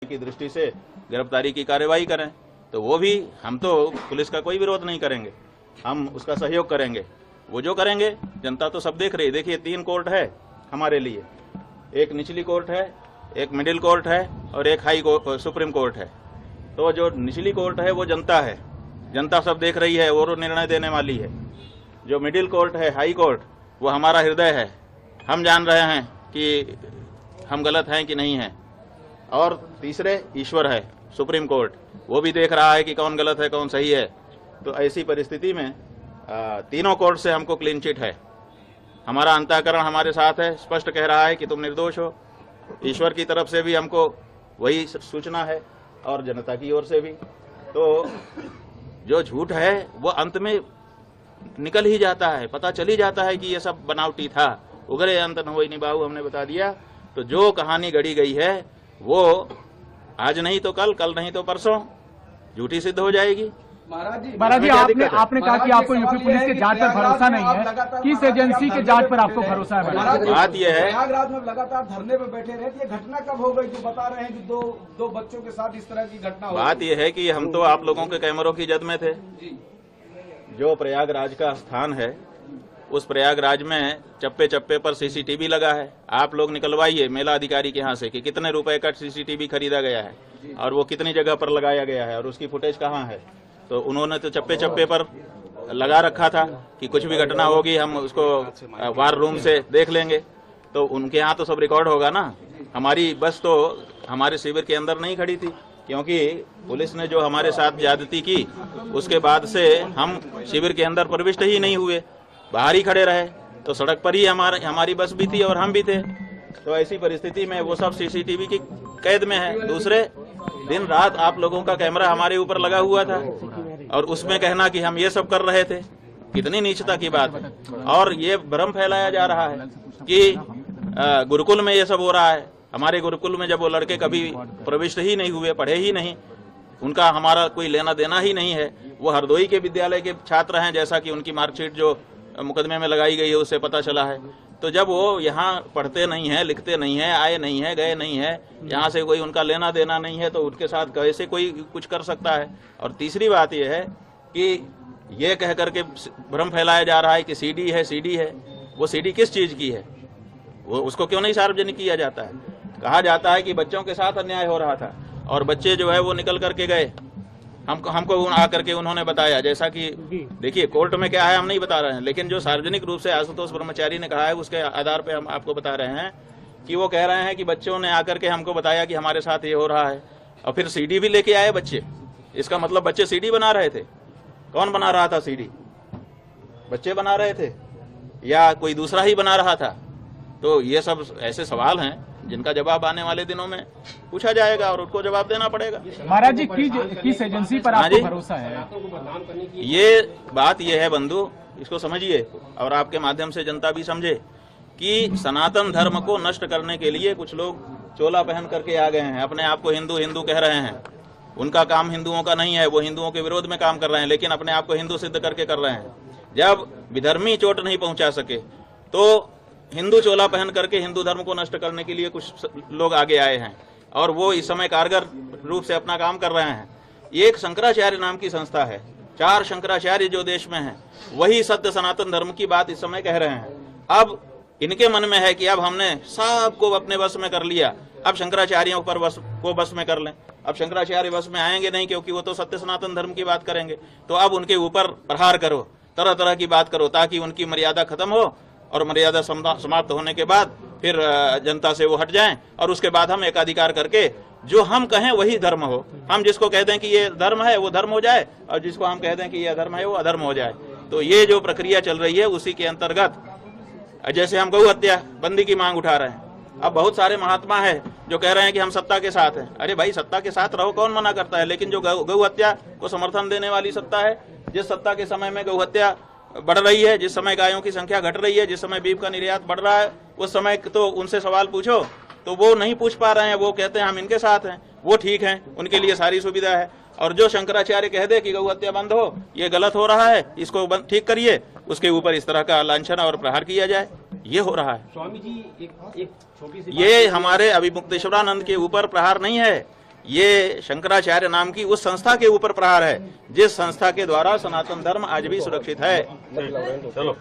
की दृष्टि से गिरफ्तारी की कार्यवाही करें, तो वो भी हम तो पुलिस का कोई विरोध नहीं करेंगे, हम उसका सहयोग करेंगे। वो जो करेंगे जनता तो सब देख रही है। देखिए 3 कोर्ट है हमारे लिए, एक निचली कोर्ट है, एक मिडिल कोर्ट है और एक सुप्रीम कोर्ट है। तो जो निचली कोर्ट है वो जनता है, जनता सब देख रही है और निर्णय देने वाली है। जो मिडिल कोर्ट है, हाई कोर्ट, वो हमारा हृदय है, हम जान रहे हैं कि हम गलत हैं कि नहीं हैं। और तीसरे ईश्वर है, सुप्रीम कोर्ट, वो भी देख रहा है कि कौन गलत है कौन सही है। तो ऐसी परिस्थिति में तीनों कोर्ट से हमको क्लीन चिट है। हमारा अंतःकरण हमारे साथ है, स्पष्ट कह रहा है कि तुम निर्दोष हो। ईश्वर की तरफ से भी हमको वही सूचना है और जनता की ओर से भी। तो जो झूठ है वो अंत में निकल ही जाता है, पता चल ही जाता है कि ये सब बनावटी था। उगरे अंत न होई निभाऊ, हमने बता दिया। तो जो कहानी गढ़ी गई है वो आज नहीं तो कल, कल नहीं तो परसों झूठी सिद्ध हो जाएगी। महाराज जी, आपने कहा कि आपको यूपी पुलिस के जांच पर भरोसा नहीं है, किस एजेंसी के जांच पर आपको भरोसा है? बात यह है, प्रयागराज में लगातार धरने पे बैठे रहे, ये घटना कब हो गई जो बता रहे हैं कि दो बच्चों के साथ इस तरह की घटना हो? बात यह है कि हम तो आप लोगों के कैमरों की जद में थे। जो प्रयागराज का स्थान है उस प्रयागराज में चप्पे चप्पे पर सीसीटीवी लगा है। आप लोग निकलवाइए मेला अधिकारी के यहाँ से कि कितने रुपए का सीसीटीवी खरीदा गया है और वो कितनी जगह पर लगाया गया है और उसकी फुटेज कहाँ है। तो उन्होंने तो चप्पे चप्पे पर लगा रखा था कि कुछ भी घटना होगी हम उसको वार रूम से देख लेंगे। तो उनके यहाँ तो सब रिकॉर्ड होगा ना। हमारी बस तो हमारे शिविर के अंदर नहीं खड़ी थी, क्योंकि पुलिस ने जो हमारे साथ ज्यादती की उसके बाद से हम शिविर के अंदर प्रविष्ट ही नहीं हुए, बाहर ही खड़े रहे। तो सड़क पर ही हमारी बस भी थी और हम भी थे। तो ऐसी परिस्थिति में वो सब सीसीटीवी की कैद में है। दूसरे दिन रात आप लोगों का कैमरा हमारे ऊपर लगा हुआ था और उसमें कहना कि हम ये सब कर रहे थे, कितनी नीचता की बात है। और ये भ्रम फैलाया जा रहा है कि गुरुकुल में ये सब हो रहा है। हमारे गुरुकुल में जब वो लड़के कभी प्रविष्ट ही नहीं हुए, पढ़े ही नहीं, उनका हमारा कोई लेना देना ही नहीं है। वो हरदोई के विद्यालय के छात्र हैं, जैसा कि उनकी मार्कशीट जो मुकदमे में लगाई गई है उससे पता चला है। तो जब वो यहाँ पढ़ते नहीं है, लिखते नहीं है, आए नहीं है, गए नहीं है, यहाँ से कोई उनका लेना देना नहीं है, तो उनके साथ कैसे कोई कुछ कर सकता है। और तीसरी बात यह है कि ये कह करके भ्रम फैलाया जा रहा है कि सीडी है, सीडी है। वो सीडी किस चीज की है, वो उसको क्यों नहीं सार्वजनिक किया जाता है? कहा जाता है कि बच्चों के साथ अन्याय हो रहा था और बच्चे जो है वो निकल करके गए, हमको आकर के उन्होंने बताया। जैसा कि देखिए कोर्ट में क्या है हम नहीं बता रहे हैं, लेकिन जो सार्वजनिक रूप से आशुतोष ब्रह्मचारी ने कहा है उसके आधार पे हम आपको बता रहे हैं कि वो कह रहे हैं कि बच्चों ने आकर के हमको बताया कि हमारे साथ ये हो रहा है और फिर सीडी भी लेके आए बच्चे। इसका मतलब बच्चे सीडी बना रहे थे। कौन बना रहा था सीडी? बच्चे बना रहे थे या कोई दूसरा ही बना रहा था? तो ये सब ऐसे सवाल हैं जिनका जवाब आने वाले दिनों में पूछा जाएगा और उनको जवाब देना पड़ेगा। महाराज जी, किस एजेंसी पर आपको भरोसा है? ये बात ये है बंधु, इसको समझिए और आपके माध्यम से जनता भी समझे कि सनातन धर्म को नष्ट करने के लिए कुछ लोग चोला पहन करके आ गए हैं, अपने आप को हिंदू हिंदू कह रहे हैं। उनका काम हिंदुओं का नहीं है, वो हिंदुओं के विरोध में काम कर रहे हैं, लेकिन अपने आप को हिंदू सिद्ध करके कर रहे हैं। जब विधर्मी चोट नहीं पहुंचा सके तो हिंदू चोला पहन करके हिंदू धर्म को नष्ट करने के लिए कुछ लोग आगे आए हैं और वो इस समय कारगर रूप से अपना काम कर रहे हैं। एक शंकराचार्य नाम की संस्था है, 4 शंकराचार्य जो देश में हैं, वही सत्य सनातन धर्म की बात इस समय कह रहे हैं। अब इनके मन में है कि अब हमने सबको अपने वश में कर लिया, अब शंकराचार्यों पर बस में कर लें। अब शंकराचार्य बस में आएंगे नहीं, क्योंकि वो तो सत्य सनातन धर्म की बात करेंगे। तो अब उनके ऊपर प्रहार करो, तरह तरह की बात करो, ताकि उनकी मर्यादा खत्म हो और मर्यादा समाप्त होने के बाद फिर जनता से वो हट जाएं और उसके बाद हम एकाधिकार करके जो हम कहें वही धर्म हो। हम जिसको कह दें कि ये धर्म है वो धर्म हो जाए और जिसको हम कह दें कि ये अधर्म है वो अधर्म हो जाए। तो ये जो प्रक्रिया चल रही है उसी के अंतर्गत जैसे हम गौ हत्या बंदी की मांग उठा रहे हैं। अब बहुत सारे महात्मा है जो कह रहे हैं कि हम सत्ता के साथ हैं। अरे भाई, सत्ता के साथ रहो, कौन मना करता है? लेकिन जो गौ हत्या को समर्थन देने वाली सत्ता है, जिस सत्ता के समय में गौ हत्या बढ़ रही है, जिस समय गायों की संख्या घट रही है, जिस समय बीफ का निर्यात बढ़ रहा है, उस समय तो उनसे सवाल पूछो तो वो नहीं पूछ पा रहे हैं। वो कहते हैं हम इनके साथ हैं, वो ठीक हैं, उनके लिए सारी सुविधा है। और जो शंकराचार्य कह दे कि गौ हत्या बंद हो, ये गलत हो रहा है, इसको ठीक करिए, उसके ऊपर इस तरह का लांछन और प्रहार किया जाए, ये हो रहा है। स्वामी जी, एक छोटी सी ये हमारे अभिमुक्तेश्वरानंद के ऊपर प्रहार नहीं है, ये शंकराचार्य नाम की उस संस्था के ऊपर प्रहार है जिस संस्था के द्वारा सनातन धर्म आज भी सुरक्षित है। चलो।